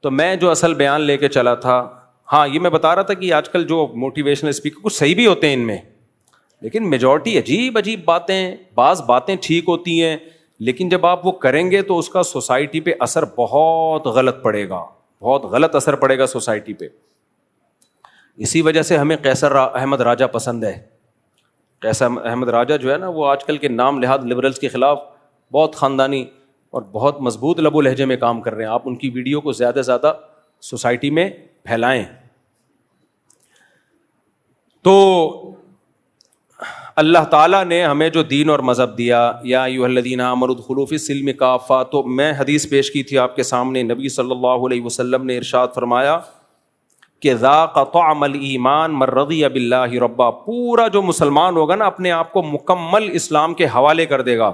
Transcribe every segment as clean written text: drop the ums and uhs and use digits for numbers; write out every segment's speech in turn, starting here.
تو میں جو اصل بیان لے کے چلا تھا، ہاں یہ میں بتا رہا تھا کہ آج کل جو موٹیویشنل اسپیکر کچھ صحیح بھی ہوتے ہیں ان میں، لیکن میجورٹی عجیب عجیب باتیں، بعض باتیں ٹھیک ہوتی ہیں لیکن جب آپ وہ کریں گے تو اس کا سوسائٹی پہ اثر بہت غلط پڑے گا، بہت غلط اثر پڑے گا سوسائٹی پہ. اسی وجہ سے ہمیں قیصر احمد راجہ پسند ہے. قیصر احمد راجہ جو ہے نا، وہ آج کل کے نام لحاظ لبرلز کے خلاف بہت خاندانی اور بہت مضبوط لب و لہجے میں کام کر رہے ہیں. آپ ان کی ویڈیو کو زیادہ سے زیادہ سوسائٹی میں پھیلائیں. تو اللہ تعالیٰ نے ہمیں جو دین اور مذہب دیا، یا ایھا الذین آمنوا ادخلوا فی السلم کافہ، تو میں حدیث پیش کی تھی آپ کے سامنے. نبی صلی اللہ علیہ وسلم نے ارشاد فرمایا کہ ذاق طعم الایمان من رضی باللہ ربا. پورا جو مسلمان ہوگا نا اپنے آپ کو مکمل اسلام کے حوالے کر دے گا،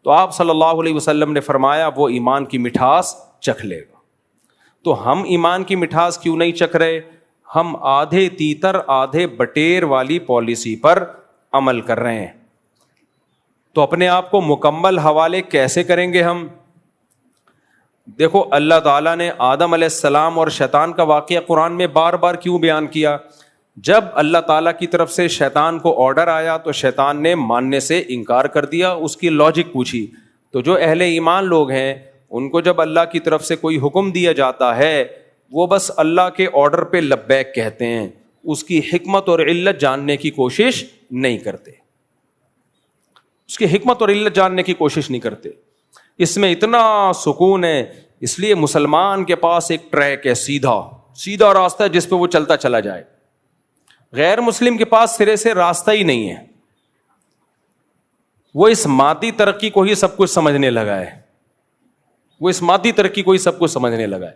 تو آپ صلی اللہ علیہ وسلم نے فرمایا وہ ایمان کی مٹھاس چکھ لے گا. تو ہم ایمان کی مٹھاس کیوں نہیں چکھ رہے؟ ہم آدھے تیتر آدھے بٹیر والی پالیسی پر عمل کر رہے ہیں. تو اپنے آپ کو مکمل حوالے کیسے کریں گے ہم؟ دیکھو اللہ تعالیٰ نے آدم علیہ السلام اور شیطان کا واقعہ قرآن میں بار بار کیوں بیان کیا؟ جب اللہ تعالیٰ کی طرف سے شیطان کو آرڈر آیا تو شیطان نے ماننے سے انکار کر دیا. اس کی لاجک پوچھی تو جو اہل ایمان لوگ ہیں ان کو جب اللہ کی طرف سے کوئی حکم دیا جاتا ہے وہ بس اللہ کے آرڈر پہ لبیک کہتے ہیں، اس کی حکمت اور علت جاننے کی کوشش نہیں کرتے. اس کی حکمت اور علت جاننے کی کوشش نہیں کرتے. اس میں اتنا سکون ہے، اس لیے مسلمان کے پاس ایک ٹریک ہے، سیدھا راستہ ہے جس پہ وہ چلتا چلا جائے. غیر مسلم کے پاس سرے سے راستہ ہی نہیں ہے. وہ اس مادی ترقی کو ہی سب کچھ سمجھنے لگا ہے،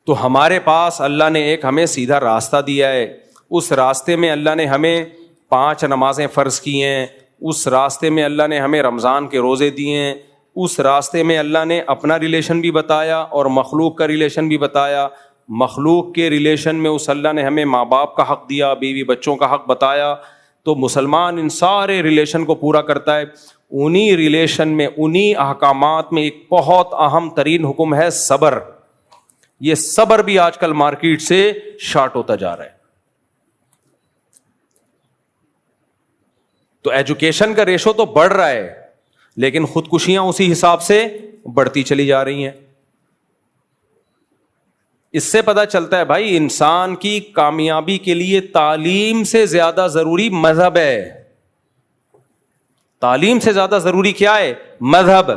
تو ہمارے پاس اللہ نے ایک ہمیں سیدھا راستہ دیا ہے. اس راستے میں اللہ نے ہمیں 5 نمازیں فرض کی ہیں، اس راستے میں اللہ نے ہمیں رمضان کے روزے دیے ہیں، اس راستے میں اللہ نے اپنا ریلیشن بھی بتایا اور مخلوق کا ریلیشن بھی بتایا. مخلوق کے ریلیشن میں اس اللہ نے ہمیں ماں باپ کا حق دیا، بیوی بچوں کا حق بتایا. تو مسلمان ان سارے ریلیشن کو پورا کرتا ہے. انہی ریلیشن میں، انہی احکامات میں ایک بہت اہم ترین حکم ہے صبر. یہ صبر بھی آج کل مارکیٹ سے شارٹ ہوتا جا رہا ہے. تو ایجوکیشن کا ریشو تو بڑھ رہا ہے لیکن خودکشیاں اسی حساب سے بڑھتی چلی جا رہی ہیں. اس سے پتہ چلتا ہے بھائی انسان کی کامیابی کے لیے تعلیم سے زیادہ ضروری مذہب ہے. تعلیم سے زیادہ ضروری کیا ہے؟ مذہب.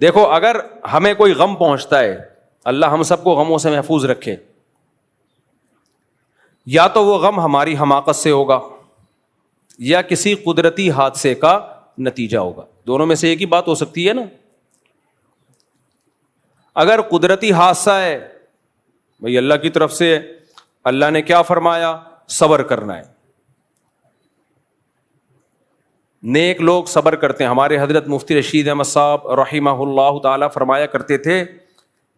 دیکھو اگر ہمیں کوئی غم پہنچتا ہے، اللہ ہم سب کو غموں سے محفوظ رکھے، یا تو وہ غم ہماری حماقت سے ہوگا یا کسی قدرتی حادثے کا نتیجہ ہوگا. دونوں میں سے ایک ہی بات ہو سکتی ہے نا. اگر قدرتی حادثہ ہے بھئی اللہ کی طرف سے، اللہ نے کیا فرمایا؟ صبر کرنا ہے. نیک لوگ صبر کرتے ہیں. ہمارے حضرت مفتی رشید احمد صاحب رحمہ اللہ تعالی فرمایا کرتے تھے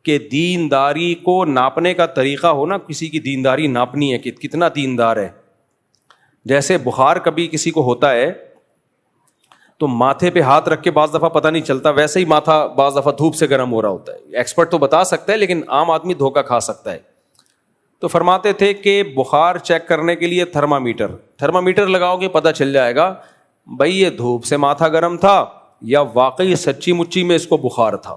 کہ دینداری کو ناپنے کا طریقہ ہو نا، کسی کی دینداری ناپنی ہے کہ کتنا دیندار ہے. جیسے بخار کبھی کسی کو ہوتا ہے تو ماتھے پہ ہاتھ رکھ کے بعض دفعہ پتہ نہیں چلتا، ویسے ہی ماتھا بعض دفعہ دھوپ سے گرم ہو رہا ہوتا ہے. ایکسپرٹ تو بتا سکتا ہے لیکن عام آدمی دھوکہ کھا سکتا ہے. تو فرماتے تھے کہ بخار چیک کرنے کے لیے تھرمامیٹر لگاؤ گے پتہ چل جائے گا بھائی یہ دھوپ سے ماتھا گرم تھا یا واقعی سچی مچی میں اس کو بخار تھا.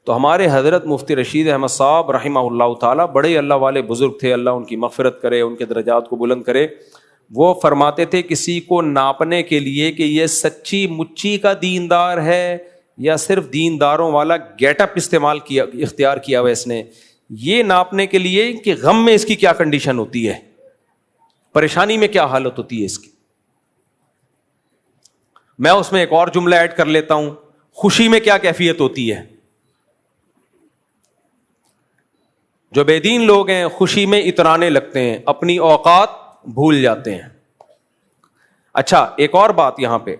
تو ہمارے حضرت مفتی رشید احمد صاحب رحمہ اللہ تعالیٰ بڑے اللہ والے بزرگ تھے، اللہ ان کی مغفرت کرے، ان کے درجات کو بلند کرے. وہ فرماتے تھے کسی کو ناپنے کے لیے کہ یہ سچی مچی کا دیندار ہے یا صرف دینداروں والا گیٹ اپ اختیار کیا ہوا اس نے، یہ ناپنے کے لیے کہ غم میں اس کی کیا کنڈیشن ہوتی ہے، پریشانی میں کیا حالت ہوتی ہے اس کی. میں اس میں ایک اور جملہ ایڈ کر لیتا ہوں، خوشی میں کیا کیفیت ہوتی ہے. جو بے دین لوگ ہیں خوشی میں اترانے لگتے ہیں، اپنی اوقات بھول جاتے ہیں. اچھا ایک اور بات یہاں پہ،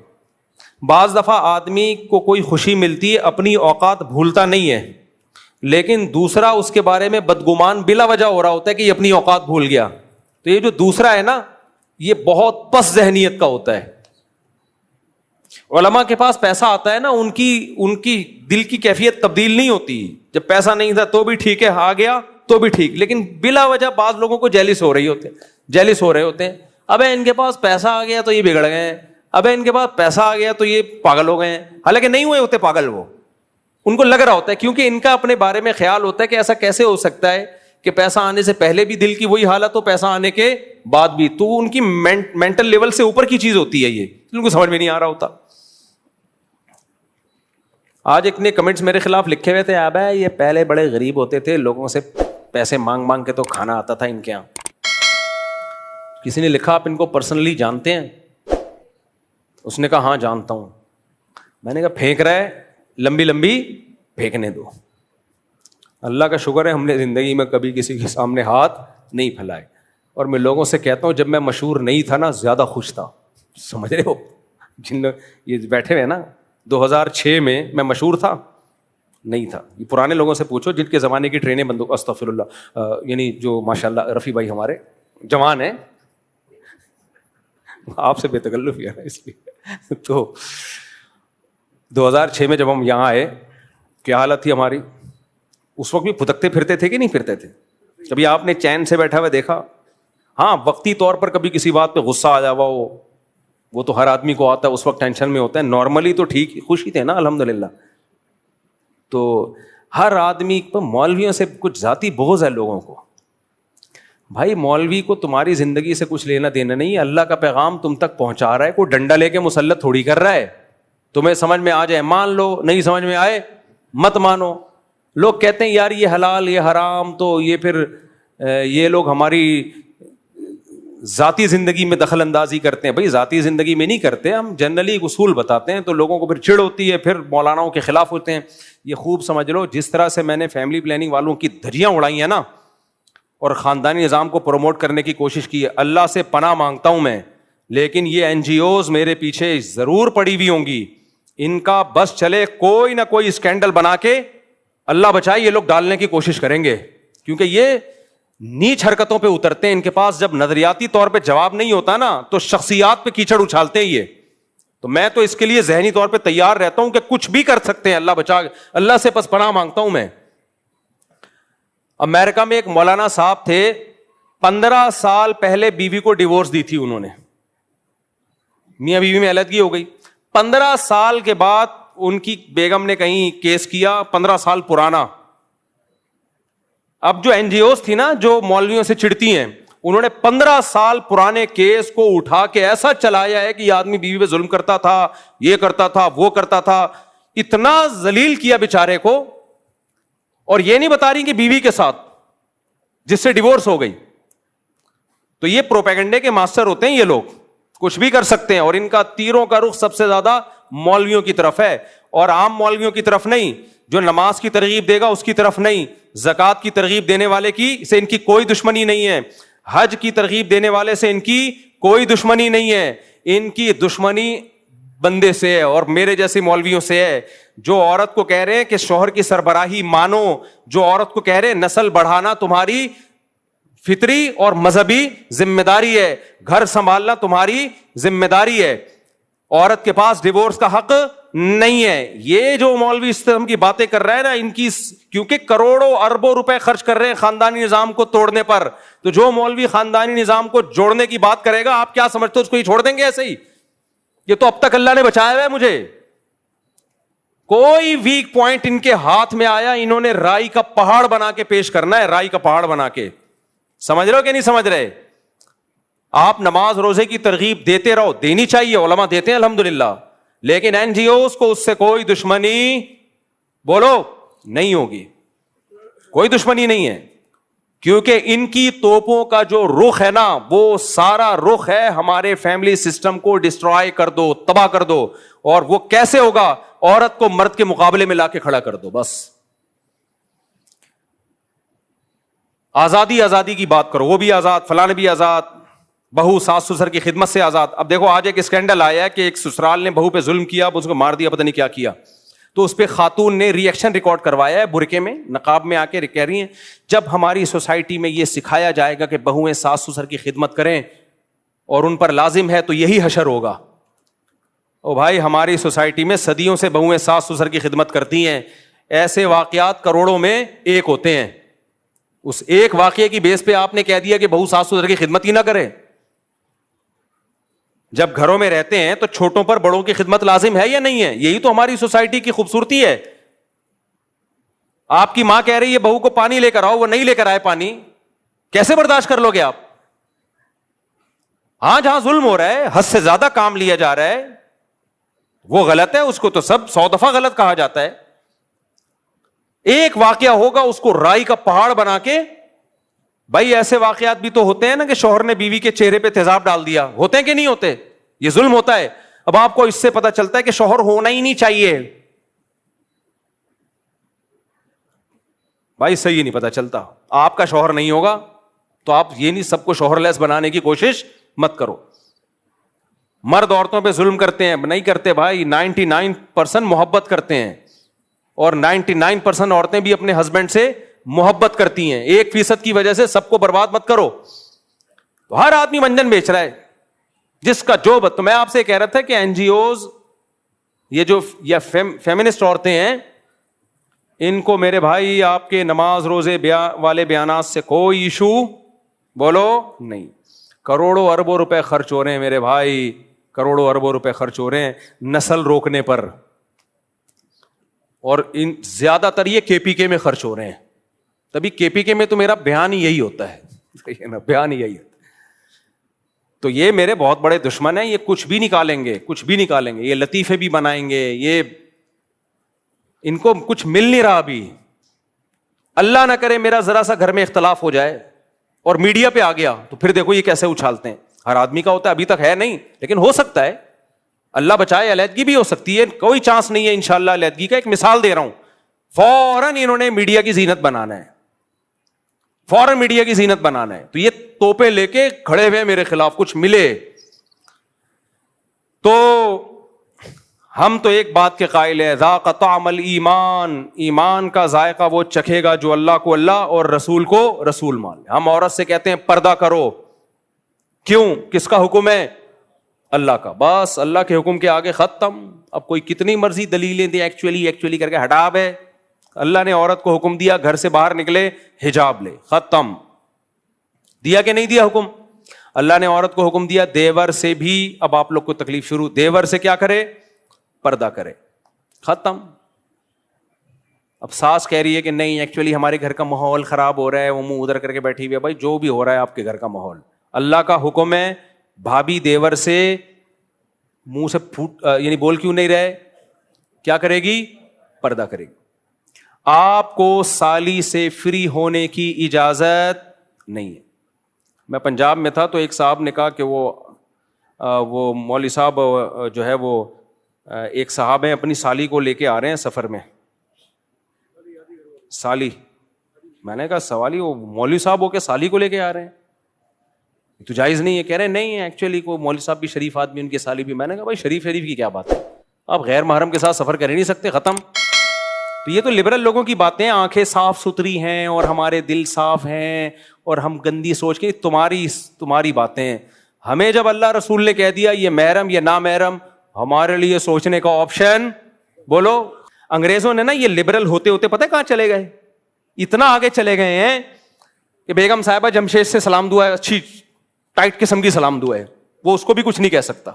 بعض دفعہ آدمی کو کوئی خوشی ملتی ہے اپنی اوقات بھولتا نہیں ہے، لیکن دوسرا اس کے بارے میں بدگمان بلا وجہ ہو رہا ہوتا ہے کہ یہ اپنی اوقات بھول گیا. تو یہ جو دوسرا ہے نا، یہ بہت پس ذہنیت کا ہوتا ہے. علماء کے پاس پیسہ آتا ہے نا, ان کی دل کی کیفیت تبدیل نہیں ہوتی. جب پیسہ نہیں تھا تو بھی ٹھیک ہے, آ گیا تو بھی ٹھیک, لیکن بلا وجہ بعض لوگوں کو جیلس ہو رہے ہوتے ہیں. اب ان کے پاس پیسہ آ گیا تو یہ بگڑ گئے ہیں, اب ان کے پاس پیسہ آ گیا تو یہ پاگل ہو گئے ہیں. حالانکہ نہیں ہوئے ہوتے پاگل, وہ ان کو لگ رہا ہوتا ہے, کیونکہ ان کا اپنے بارے میں خیال ہوتا ہے کہ ایسا کیسے ہو سکتا ہے کہ پیسہ آنے سے پہلے بھی دل کی وہی حالت ہو, پیسہ آنے کے بعد بھی. تو ان کی مینٹل لیول سے اوپر کی چیز ہوتی ہے, یہ ان کو سمجھ میں نہیں آ رہا ہوتا. آج ایک نے کمنٹس میرے خلاف لکھے ہوئے تھے, اب یہ پہلے بڑے غریب ہوتے تھے, لوگوں سے پیسے مانگ کے تو کھانا آتا تھا ان کے یہاں. کسی نے لکھا آپ ان کو پرسنلی جانتے ہیں؟ اس نے کہا ہاں جانتا ہوں. میں نے کہا پھینک رہا ہے, لمبی پھینکنے دو. اللہ کا شکر ہے ہم نے زندگی میں کبھی کسی کے سامنے ہاتھ نہیں پھیلائے. اور میں لوگوں سے کہتا ہوں جب میں مشہور نہیں تھا نا زیادہ خوش تھا. سمجھ رہے ہو, جن لوگ یہ بیٹھے ہوئے نا 2006 میں مشہور تھا نہیں تھا. یہ پرانے لوگوں سے پوچھو جن کے زمانے کی ٹرینیں بند, استغفر اللہ, یعنی جو ماشاء اللہ رفیع بھائی ہمارے جوان ہیں, آپ سے بے تکلف ہے نا اس لیے. تو 2006 میں جب ہم یہاں آئے کیا حالت تھی ہماری, اس وقت بھی پھدکتے پھرتے تھے کہ نہیں پھرتے تھے؟ کبھی آپ نے چین سے بیٹھا ہوا دیکھا؟ ہاں وقتی طور پر کبھی کسی بات پہ غصہ آ جاوا ہو, وہ تو ہر آدمی کو آتا ہے, اس وقت ٹینشن میں ہوتا ہے. نارملی تو ٹھیک خوش ہی تھے نا الحمدللہ. تو ہر آدمی کو مولویوں سے کچھ ذاتی بغض ہے لوگوں کو. بھائی مولوی کو تمہاری زندگی سے کچھ لینا دینا نہیں, اللہ کا پیغام تم تک پہنچا رہا ہے, کوئی ڈنڈا لے کے مسلط تھوڑی کر رہا ہے. تمہیں سمجھ میں آ جائے مان لو, نہیں سمجھ میں آئے مت مانو. لوگ کہتے ہیں یار یہ حلال یہ حرام, تو یہ پھر یہ لوگ ہماری ذاتی زندگی میں دخل اندازی کرتے ہیں. بھائی ذاتی زندگی میں نہیں کرتے, ہم جنرلی اصول بتاتے ہیں, تو لوگوں کو پھر چڑ ہوتی ہے, پھر مولاناؤں کے خلاف ہوتے ہیں. یہ خوب سمجھ لو, جس طرح سے میں نے فیملی پلاننگ والوں کی دھجیاں اڑائی ہیں نا اور خاندانی نظام کو پروموٹ کرنے کی کوشش کی ہے, اللہ سے پناہ مانگتا ہوں میں, لیکن یہ این جی اوز میرے پیچھے ضرور پڑی ہوئی ہوں گی. ان کا بس چلے کوئی نہ کوئی اسکینڈل بنا کے, اللہ بچائے, یہ لوگ ڈالنے کی کوشش کریں گے, کیونکہ یہ نیچ حرکتوں پہ اترتے ہیں. ان کے پاس جب نظریاتی طور پہ جواب نہیں ہوتا نا تو شخصیات پہ کیچڑ اچھالتے ہیں یہ. تو میں تو اس کے لیے ذہنی طور پہ تیار رہتا ہوں کہ کچھ بھی کر سکتے ہیں, اللہ بچا, اللہ سے پس پناہ مانگتا ہوں میں. امریکہ میں ایک مولانا صاحب تھے, 15 سال پہلے بیوی کو ڈیورس دی تھی انہوں نے, میاں بیوی میں علیحدگی ہو گئی. 15 سال کے بعد ان کی بیگم نے کہیں کیس کیا, 15 سال پرانا. اب جو این جی اوز تھی نا جو مولویوں سے چڑتی ہیں, انہوں نے 15 سال پرانے کیس کو اٹھا کے ایسا چلایا ہے کہ یہ آدمی بیوی پہ ظلم کرتا تھا, یہ کرتا تھا, وہ کرتا تھا, اتنا ذلیل کیا بیچارے کو. اور یہ نہیں بتا رہی کہ بیوی کے ساتھ جس سے ڈیورس ہو گئی. تو یہ پروپیگنڈے کے ماسٹر ہوتے ہیں یہ لوگ, کچھ بھی کر سکتے ہیں. اور ان کا تیروں کا رخ سب سے زیادہ مولویوں کی طرف ہے, اور عام مولویوں کی طرف نہیں. جو نماز کی ترغیب دے گا اس کی طرف نہیں, زکوٰۃ کی ترغیب دینے والے کی سے ان کی کوئی دشمنی نہیں ہے, حج کی ترغیب دینے والے سے ان کی کوئی دشمنی نہیں ہے. ان کی دشمنی بندے سے ہے اور میرے جیسے مولویوں سے ہے, جو عورت کو کہہ رہے ہیں کہ شوہر کی سربراہی مانو, جو عورت کو کہہ رہے ہیں نسل بڑھانا تمہاری فطری اور مذہبی ذمہ داری ہے, گھر سنبھالنا تمہاری ذمہ داری ہے, عورت کے پاس ڈیورس کا حق نہیں ہے. یہ جو مولوی اس طرح کی باتیں کر رہے ہیں نا, ان کی کیونکہ کروڑوں اربوں روپے خرچ کر رہے ہیں خاندانی نظام کو توڑنے پر, تو جو مولوی خاندانی نظام کو جوڑنے کی بات کرے گا آپ کیا سمجھتے ہو اس کو ہی چھوڑ دیں گے ایسے ہی؟ یہ تو اب تک اللہ نے بچایا ہوا ہے مجھے. کوئی ویک پوائنٹ ان کے ہاتھ میں آیا, انہوں نے رائی کا پہاڑ بنا کے پیش کرنا ہے, رائی کا پہاڑ بنا کے. سمجھ رہے ہو کہ نہیں سمجھ رہے؟ آپ نماز روزے کی ترغیب دیتے رہو, دینی چاہیے, علماء دیتے ہیں الحمدللہ, لیکن این جی اوز کو اس سے کوئی دشمنی بولو نہیں ہوگی, کوئی دشمنی نہیں ہے, کیونکہ ان کی توپوں کا جو رخ ہے نا وہ سارا رخ ہے ہمارے فیملی سسٹم کو ڈسٹرائے کر دو, تباہ کر دو. اور وہ کیسے ہوگا؟ عورت کو مرد کے مقابلے میں لا کے کھڑا کر دو بس. آزادی کی بات کرو, وہ بھی آزاد, فلاں بھی آزاد, بہو ساس سسر کی خدمت سے آزاد. اب دیکھو آج ایک اسکینڈل آیا ہے کہ ایک سسرال نے بہو پہ ظلم کیا, اب اس کو مار دیا, پتہ نہیں کیا کیا. تو اس پہ خاتون نے ری ایکشن ریکارڈ کروایا ہے, برقعے میں نقاب میں آ کے کہہ رہی ہیں جب ہماری سوسائٹی میں یہ سکھایا جائے گا کہ بہویں ساس سسر کی خدمت کریں اور ان پر لازم ہے تو یہی حشر ہوگا. او بھائی ہماری سوسائٹی میں صدیوں سے بہویں ساس سسر کی خدمت کرتی ہیں, ایسے واقعات کروڑوں میں ایک ہوتے ہیں. اس ایک واقعے کی بیس پہ آپ نے کہہ دیا کہ بہو ساس سسر کی خدمت ہی نہ کرے. جب گھروں میں رہتے ہیں تو چھوٹوں پر بڑوں کی خدمت لازم ہے یا نہیں ہے؟ یہی تو ہماری سوسائٹی کی خوبصورتی ہے. آپ کی ماں کہہ رہی ہے بہو کو پانی لے کر آؤ, وہ نہیں لے کر آئے پانی, کیسے برداشت کر لو گے آپ؟ ہاں جہاں ظلم ہو رہا ہے, حد سے زیادہ کام لیا جا رہا ہے, وہ غلط ہے, اس کو تو سب 100 دفعہ غلط کہا جاتا ہے. ایک واقعہ ہوگا اس کو رائی کا پہاڑ بنا کے, بھائی ایسے واقعات بھی تو ہوتے ہیں نا کہ شوہر نے بیوی کے چہرے پہ تیزاب ڈال دیا, ہوتے ہیں کہ نہیں ہوتے؟ یہ ظلم ہوتا ہے. اب آپ کو اس سے پتا چلتا ہے کہ شوہر ہونا ہی نہیں چاہیے. بھائی صحیح نہیں پتا چلتا. آپ کا شوہر نہیں ہوگا تو آپ یہ نہیں سب کو شوہر لیس بنانے کی کوشش مت کرو. مرد عورتوں پہ ظلم کرتے ہیں, نہیں کرتے بھائی, 99% محبت کرتے ہیں, اور 99% عورتیں بھی اپنے ہسبینڈ سے محبت کرتی ہیں. 1% کی وجہ سے سب کو برباد مت کرو. ہر آدمی منجن بیچ رہا ہے, جس کا جو تو میں آپ سے کہہ رہا تھا کہ این جی اوز, یہ جو یا فیمنسٹ عورتیں ہیں, ان کو میرے بھائی آپ کے نماز روزے والے بیانات سے کوئی ایشو بولو نہیں. کروڑوں اربوں روپے خرچ ہو رہے ہیں میرے بھائی, کروڑوں اربوں روپے خرچ ہو رہے ہیں نسل روکنے پر, اور ان زیادہ تر یہ کے پی کے میں خرچ ہو رہے ہیں. تبھی کے پی کے میں تو میرا بیان ہی یہی ہوتا ہے, بیان ہی یہی ہوتا ہے. تو یہ میرے بہت بڑے دشمن ہیں, یہ کچھ بھی نکالیں گے, کچھ بھی نکالیں گے, یہ لطیفے بھی بنائیں گے, یہ ان کو کچھ مل نہیں رہا ابھی. اللہ نہ کرے میرا ذرا سا گھر میں اختلاف ہو جائے اور میڈیا پہ آ گیا تو پھر دیکھو یہ کیسے اچھالتے ہیں. ہر آدمی کا ہوتا ہے, ابھی تک ہے نہیں لیکن ہو سکتا ہے, اللہ بچائے, علیحدگی بھی ہو سکتی ہے, کوئی چانس نہیں ہے انشاءاللہ علیحدگی کا. ایک مثال دے رہا ہوں, فوراً انہوں نے میڈیا کی زینت بنانا ہے, فوراً میڈیا کی زینت بنانا ہے. تو یہ توپے لے کے کھڑے ہوئے میرے خلاف, کچھ ملے تو ہم تو ایک بات کے قائل ہے, ذاق طعم الایمان, ایمان کا ذائقہ وہ چکھے گا جو اللہ کو اللہ اور رسول کو رسول مان لے. ہم عورت سے کہتے ہیں پردہ کرو, کیوں؟ کس کا حکم ہے؟ اللہ کا. بس اللہ کے حکم کے آگے ختم. اب کوئی کتنی مرضی دلیلیں دے ایکچولی کر کے ہٹا ہے, اللہ نے عورت کو حکم دیا گھر سے باہر نکلے حجاب لے, ختم. دیا کہ نہیں دیا حکم؟ اللہ نے عورت کو حکم دیا دیور سے بھی, اب آپ لوگ کو تکلیف شروع, دیور سے کیا کرے؟ پردہ کرے, ختم. اب ساس کہہ رہی ہے کہ نہیں ایکچولی ہمارے گھر کا ماحول خراب ہو رہا ہے, وہ منہ ادھر کر کے بیٹھی ہوئی ہے. بھائی جو بھی ہو رہا ہے آپ کے گھر کا ماحول, اللہ کا حکم ہے. بھابھی دیور سے منہ سے یعنی بول کیوں نہیں رہے, کیا کرے گی؟ پردہ کرے گی. آپ کو سالی سے فری ہونے کی اجازت نہیں ہے. میں پنجاب میں تھا تو ایک صاحب نے کہا کہ وہ مولوی صاحب جو ہے وہ ایک صاحب ہیں, اپنی سالی کو لے کے آ رہے ہیں سفر میں. سالی, میں نے کہا سوالی وہ مولوی صاحب ہو کے سالی کو لے کے آ رہے ہیں, تو جائز نہیں ہے. کہہ رہے ہیں نہیں ایکچولی کوئی مولوی صاحب بھی شریف آدمی, ان کی سالی بھی. میں نے کہا بھائی شریف کی کیا بات ہے, آپ غیر محرم کے ساتھ سفر کر ہی نہیں سکتے, ختم. تو یہ تو لبرل لوگوں کی باتیں, آنکھیں صاف ستھری ہیں اور ہمارے دل صاف ہیں اور ہم گندی سوچ کے, تمہاری باتیں. ہمیں جب اللہ رسول نے کہہ دیا یہ محرم یہ نامحرم, ہمارے لیے سوچنے کا آپشن بولو. انگریزوں نے نا یہ لبرل ہوتے ہوتے پتہ کہاں چلے گئے, اتنا آگے چلے گئے ہیں کہ بیگم صاحبہ جمشید سے سلام دعا ہے, اچھی ٹائٹ قسم کی سلام دعا ہے, وہ اس کو بھی کچھ نہیں کہہ سکتا.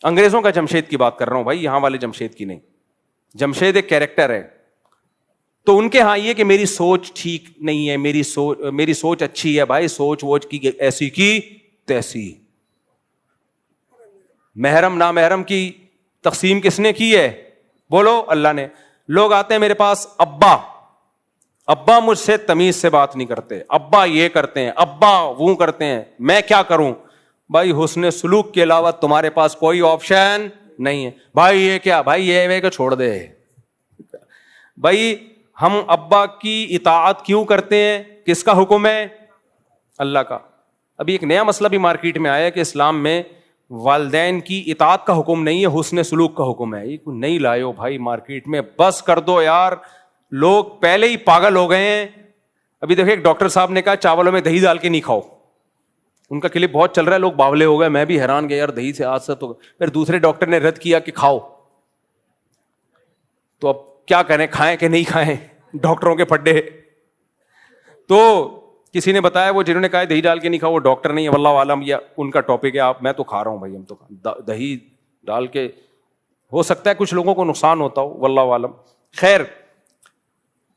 انگریزوں کا جمشید کی بات کر رہا ہوں بھائی, یہاں والے جمشید کی نہیں. جمشید ایک کیریکٹر ہے, تو ان کے ہاں یہ کہ میری سوچ ٹھیک نہیں ہے, میری سوچ اچھی ہے. بھائی سوچ ووچ کی ایسی کی تیسی. محرم نامحرم کی تقسیم کس نے کی ہے بولو؟ اللہ نے. لوگ آتے ہیں میرے پاس, ابا مجھ سے تمیز سے بات نہیں کرتے, ابا یہ کرتے ہیں, ابا وہ کرتے ہیں, میں کیا کروں؟ بھائی حسن سلوک کے علاوہ تمہارے پاس کوئی آپشن نہیں ہے. بھائی یہ کیا, بھائی یہ کہ چھوڑ دے. بھائی ہم ابا کی اطاعت کیوں کرتے ہیں؟ کس کا حکم ہے؟ اللہ کا. ابھی ایک نیا مسئلہ بھی مارکیٹ میں آیا کہ اسلام میں والدین کی اطاعت کا حکم نہیں ہے, حسن سلوک کا حکم ہے. یہ نہیں لائے ہو بھائی مارکیٹ میں, بس کر دو یار, لوگ پہلے ہی پاگل ہو گئے ہیں. ابھی دیکھو ایک ڈاکٹر صاحب نے کہا چاولوں میں دہی ڈال کے نہیں کھاؤ, ان کا کلپ بہت چل رہا ہے, لوگ باولے ہو گئے, میں بھی حیران گیا یار دہی سے عادت ہو گئی. پھر دوسرے ڈاکٹر نے رد کیا کہ کھاؤ, تو اب کیا کریں, کھائیں کہ نہیں کھائیں, ڈاکٹروں کے پھڈے. تو کسی نے بتایا وہ جنہوں نے کہا دہی ڈال کے نہیں کھاؤ وہ ڈاکٹر نہیں ہے, واللہ عالم, یا ان کا ٹاپک ہے. آپ, میں تو کھا رہا ہوں بھائی, ہم تو دہی ڈال کے, ہو سکتا ہے کچھ لوگوں کو نقصان ہوتا ہو, واللہ عالم. خیر,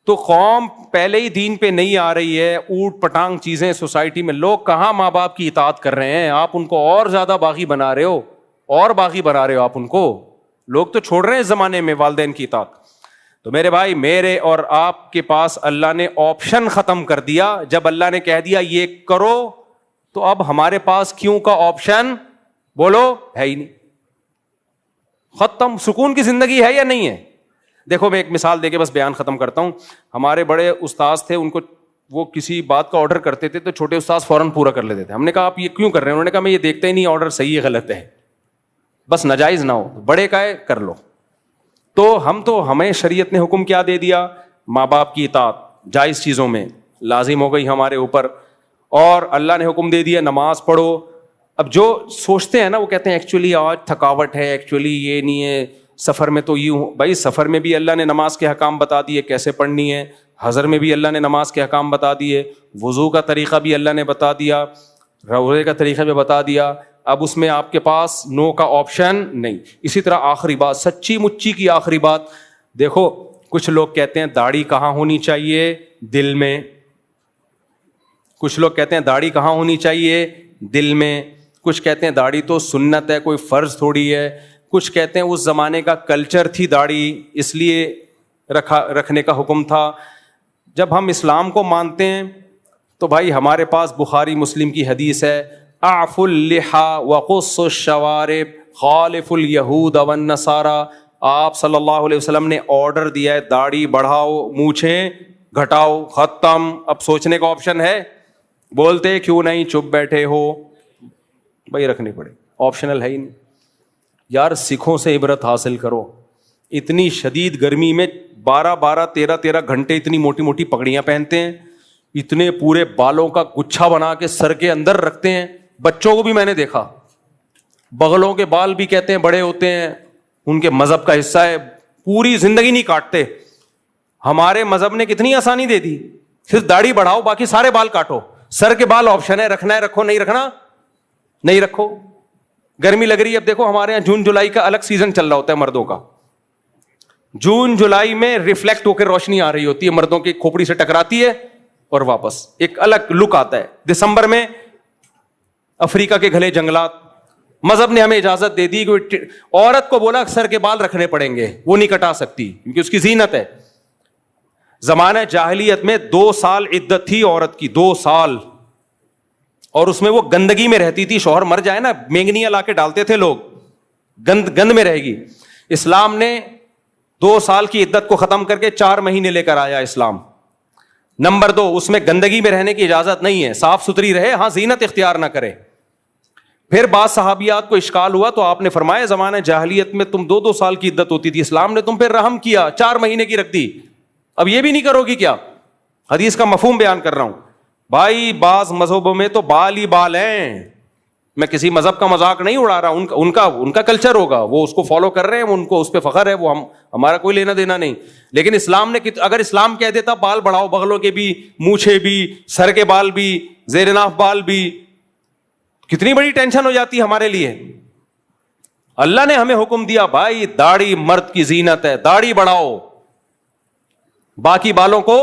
تو قوم پہلے ہی دین پہ نہیں آ رہی ہے, اوٹ پٹانگ چیزیں سوسائٹی میں. لوگ کہاں ماں باپ کی اطاعت کر رہے ہیں, آپ ان کو اور زیادہ باغی بنا رہے ہو, اور باغی بنا رہے ہو آپ ان کو. لوگ تو چھوڑ رہے ہیں اس زمانے میں والدین کی اطاعت. تو میرے بھائی, میرے اور آپ کے پاس اللہ نے آپشن ختم کر دیا. جب اللہ نے کہہ دیا یہ کرو, تو اب ہمارے پاس کیوں کا آپشن بولو ہے ہی نہیں. ختم. سکون کی زندگی ہے یا نہیں ہے؟ دیکھو میں ایک مثال دے کے بس بیان ختم کرتا ہوں. ہمارے بڑے استاذ تھے, ان کو وہ کسی بات کا آرڈر کرتے تھے تو چھوٹے استاذ فوراً پورا کر لیتے تھے. ہم نے کہا آپ یہ کیوں کر رہے ہیں؟ انہوں نے کہا میں یہ دیکھتا ہی نہیں آرڈر صحیح ہے غلط ہے, بس ناجائز نہ ہو, بڑے کا ہے کر لو. تو ہمیں شریعت نے حکم کیا دے دیا, ماں باپ کی اطاعت جائز چیزوں میں لازم ہو گئی ہمارے اوپر, اور اللہ نے حکم دے دیا نماز پڑھو. اب جو سوچتے ہیں نا وہ کہتے ہیں ایکچولی آج تھکاوٹ ہے, ایکچولی یہ نہیں ہے, سفر میں تو یوں. بھائی سفر میں بھی اللہ نے نماز کے حکام بتا دیے کیسے پڑھنی ہے, حضر میں بھی اللہ نے نماز کے حکام بتا دیے, وضو کا طریقہ بھی اللہ نے بتا دیا, روزے کا طریقہ بھی بتا دیا. اب اس میں آپ کے پاس نو کا آپشن نہیں. اسی طرح آخری بات, سچی مچی کی آخری بات, دیکھو کچھ لوگ کہتے ہیں داڑھی کہاں ہونی چاہیے؟ دل میں. کچھ لوگ کہتے ہیں داڑھی کہاں ہونی چاہیے؟ دل میں. کچھ کہتے ہیں داڑھی تو سنت ہے, کوئی فرض تھوڑی ہے. کچھ کہتے ہیں اس زمانے کا کلچر تھی داڑھی, اس لیے رکھنے کا حکم تھا. جب ہم اسلام کو مانتے ہیں تو بھائی ہمارے پاس بخاری مسلم کی حدیث ہے, اعف اللحى وقص الشوارب خالف اليهود والنصارى. آپ صلی اللہ علیہ وسلم نے آرڈر دیا ہے داڑھی بڑھاؤ, مونچھیں گھٹاؤ, ختم. اب سوچنے کا آپشن ہے؟ بولتے کیوں نہیں, چپ بیٹھے ہو. بھائی رکھنی پڑے, آپشنل ہے ہی نہیں. یار سکھوں سے عبرت حاصل کرو. اتنی شدید گرمی میں 13 گھنٹے اتنی موٹی موٹی پگڑیاں پہنتے ہیں, اتنے پورے بالوں کا گچھا بنا کے سر کے اندر رکھتے ہیں. بچوں کو بھی میں نے دیکھا, بغلوں کے بال بھی کہتے ہیں بڑے ہوتے ہیں, ان کے مذہب کا حصہ ہے, پوری زندگی نہیں کاٹتے. ہمارے مذہب نے کتنی آسانی دے دی, صرف داڑھی بڑھاؤ باقی سارے بال کاٹو. سر کے بال آپشن ہے, رکھنا ہے رکھو, نہیں رکھنا نہیں رکھو. گرمی لگ رہی ہے, اب دیکھو ہمارے یہاں جون جولائی کا الگ سیزن چل رہا ہوتا ہے مردوں کا. جون جولائی میں ریفلیکٹ ہو کے روشنی آ رہی ہوتی ہے, مردوں کی کھوپڑی سے ٹکراتی ہے اور واپس ایک الگ لک آتا ہے. دسمبر میں افریقہ کے گھلے جنگلات, مذہب نے ہمیں اجازت دے دی کہ عورت کو بولا سر کے بال رکھنے پڑیں گے, وہ نہیں کٹا سکتی کیونکہ اس کی زینت ہے. زمانہ جاہلیت میں 2 سال عدت تھی عورت کی, 2 سال, اور اس میں وہ گندگی میں رہتی تھی. شوہر مر جائے نا, مینگنیاں لا کے ڈالتے تھے لوگ, گند میں رہے گی. اسلام نے 2 سال کی عدت کو ختم کر کے 4 مہینے لے کر آیا اسلام. نمبر 2, اس میں گندگی میں رہنے کی اجازت نہیں ہے, صاف ستھری رہے, ہاں زینت اختیار نہ کرے. پھر بعض صحابیات کو اشکال ہوا تو آپ نے فرمایا زمانہ جاہلیت میں تم 2 سال کی عدت ہوتی تھی, اسلام نے تم پہ رحم کیا, 4 مہینے کی رکھ دی. اب یہ بھی نہیں کرو گی کیا؟ حدیث کا مفہوم بیان کر رہا ہوں بھائی. بعض مذہبوں میں تو بال ہی بال ہیں. میں کسی مذہب کا مذاق نہیں اڑا رہا, ان کا کلچر ہوگا, وہ اس کو فالو کر رہے ہیں, ان کو اس پہ فخر ہے, وہ ہمارا کوئی لینا دینا نہیں. لیکن اسلام نے, اگر اسلام کہہ دیتا بال بڑھاؤ, بغلوں کے بھی, مونچھے بھی, سر کے بال بھی, زیر ناف بال بھی, کتنی بڑی ٹینشن ہو جاتی ہمارے لیے. اللہ نے ہمیں حکم دیا بھائی داڑھی مرد کی زینت ہے, داڑھی بڑھاؤ, باقی بالوں کو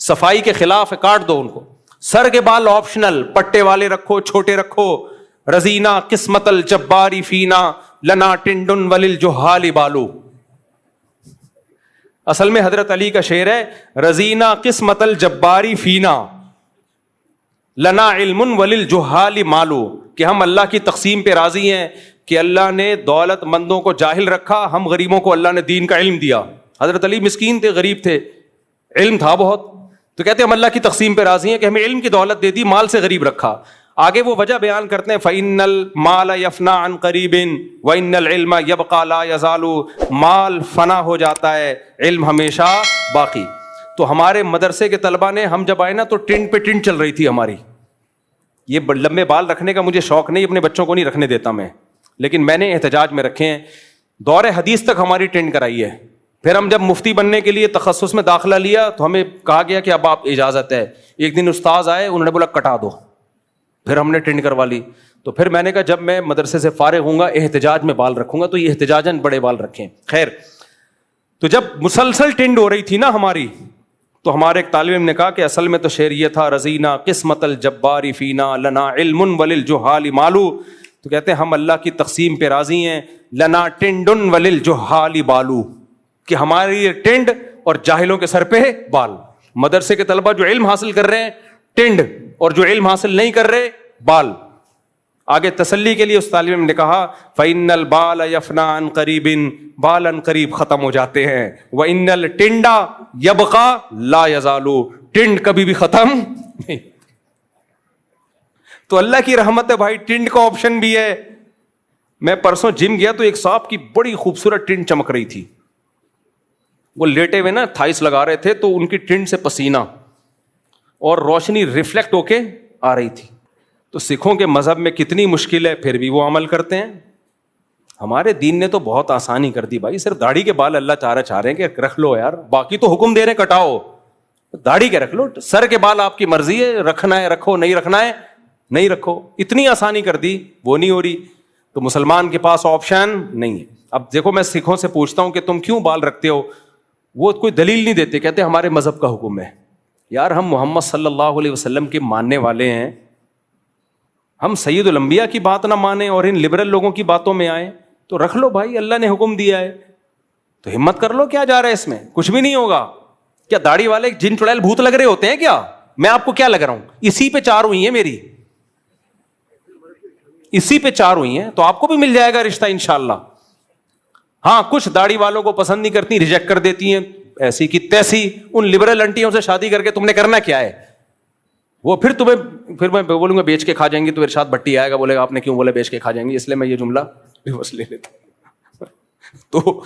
صفائی کے خلاف ہے, کاٹ دو ان کو. سر کے بال آپشنل, پٹے والے رکھو, چھوٹے رکھو. رزینا قسمت الجباری فینا لنا ٹنڈن وللجہال بالو. اصل میں حضرت علی کا شعر ہے, رزینا قسمت الجباری فینا لنا علم وللجہال مالو, کہ ہم اللہ کی تقسیم پہ راضی ہیں کہ اللہ نے دولت مندوں کو جاہل رکھا, ہم غریبوں کو اللہ نے دین کا علم دیا. حضرت علی مسکین تھے, غریب تھے, علم تھا بہت, تو کہتے ہیں ہم اللہ کی تقسیم پہ راضی ہیں کہ ہمیں علم کی دولت دے دی, مال سے غریب رکھا. آگے وہ وجہ بیان کرتے ہیں فَإِنَّ الْمَالَ يَفْنَى عَنْ قَرِيبٍ وَإِنَّ الْعِلْمَ يَبْقَى لَا يَزَالُ. مال فنا ہو جاتا ہے, علم ہمیشہ باقی. تو ہمارے مدرسے کے طلبہ نے, ہم جب آئے نا تو ٹنٹ پہ ٹنٹ چل رہی تھی ہماری, یہ لمبے بال رکھنے کا مجھے شوق نہیں, اپنے بچوں کو نہیں رکھنے دیتا میں, لیکن میں نے احتجاج میں رکھے ہیں. دور حدیث تک ہماری ٹرینڈ کرائی ہے. پھر ہم جب مفتی بننے کے لیے تخصص میں داخلہ لیا تو ہمیں کہا گیا کہ اب آپ اجازت ہے. ایک دن استاذ آئے, انہوں نے بولا کٹا دو, پھر ہم نے ٹرینڈ کروا لی. تو پھر میں نے کہا جب میں مدرسے سے فارغ ہوں گا احتجاج میں بال رکھوں گا, تو یہ احتجاجاً بڑے بال رکھیں. خیر, تو جب مسلسل ٹرینڈ ہو رہی تھی نا ہماری, تو ہمارے ایک طالب علم نے کہا کہ اصل میں تو شعر یہ تھا, رضینا قسمت الجبار فینا لنا علم وللجہال مالو. تو کہتے ہیں ہم اللہ کی تقسیم پہ راضی ہیں, لنا ٹنڈ وللجہال بالو, کہ ہماری ٹنڈ اور جاہلوں کے سر پہ بال. مدرسے کے طلبہ جو علم حاصل کر رہے ہیں ٹنڈ, اور جو علم حاصل نہیں کر رہے بال. آگے تسلی کے لیے اس طالب علم نے کہا فَإِنَّ الْبَالَ يَفْنَى عَنْ قَرِيبٍ, بال ان قریب ختم ہو جاتے ہیں. وَإِنَّ الْٹِنْڈَ يَبْقَى لَا يَزَالُ, ٹنڈ کبھی بھی ختم نہیں. تو اللہ کی رحمت ہے بھائی, ٹنڈ کا آپشن بھی ہے. میں پرسوں جم گیا تو ایک صاحب کی بڑی خوبصورت ٹنڈ چمک رہی تھی. وہ لیٹے ہوئے نا تھائس لگا رہے تھے, تو ان کی ٹنڈ سے پسینہ اور روشنی ریفلیکٹ ہو کے آ رہی تھی. تو سکھوں کے مذہب میں کتنی مشکل ہے, پھر بھی وہ عمل کرتے ہیں. ہمارے دین نے تو بہت آسانی کر دی بھائی. صرف داڑھی کے بال اللہ چاہ رہے ہیں کہ رکھ لو یار, باقی تو حکم دے رہے ہیں کٹاؤ, داڑھی کے رکھ لو. سر کے بال آپ کی مرضی ہے, رکھنا ہے رکھو, نہیں رکھنا ہے نہیں رکھو. اتنی آسانی کر دی, وہ نہیں ہو رہی. تو مسلمان کے پاس آپشن نہیں ہے. اب دیکھو میں سکھوں سے پوچھتا ہوں کہ تم کیوں بال رکھتے ہو, وہ کوئی دلیل نہیں دیتے, کہتے ہمارے مذہب کا حکم ہے. یار ہم محمد صلی اللہ علیہ وسلم کے ماننے والے ہیں, ہم سید الانبیاء کی بات نہ مانیں اور ان لبرل لوگوں کی باتوں میں آئیں, تو رکھ لو بھائی, اللہ نے حکم دیا ہے تو ہمت کر لو. کیا جا رہا ہے اس میں, کچھ بھی نہیں ہوگا. کیا داڑھی والے جن چڑیل بھوت لگ رہے ہوتے ہیں کیا؟ میں آپ کو کیا لگ رہا ہوں, اسی پہ 4 ہوئی ہیں میری, اسی پہ 4 ہوئی ہیں, تو آپ کو بھی مل جائے گا رشتہ انشاءاللہ. ہاں کچھ داڑھی والوں کو پسند نہیں کرتی, ریجیکٹ کر دیتی ہیں, ایسی کی تیسی. ان لبرل انٹیوں سے شادی کر کے تم نے کرنا کیا ہے؟ وہ پھر تمہیں, پھر میں بولوں گا بیچ کے کھا جائیں گے, تو ارشاد بھٹی آئے گا بولے گا آپ نے کیوں بولا بیچ کے کھا جائیں گے, اس لیے میں یہ جملہ بس لے لیتا ہوں. تو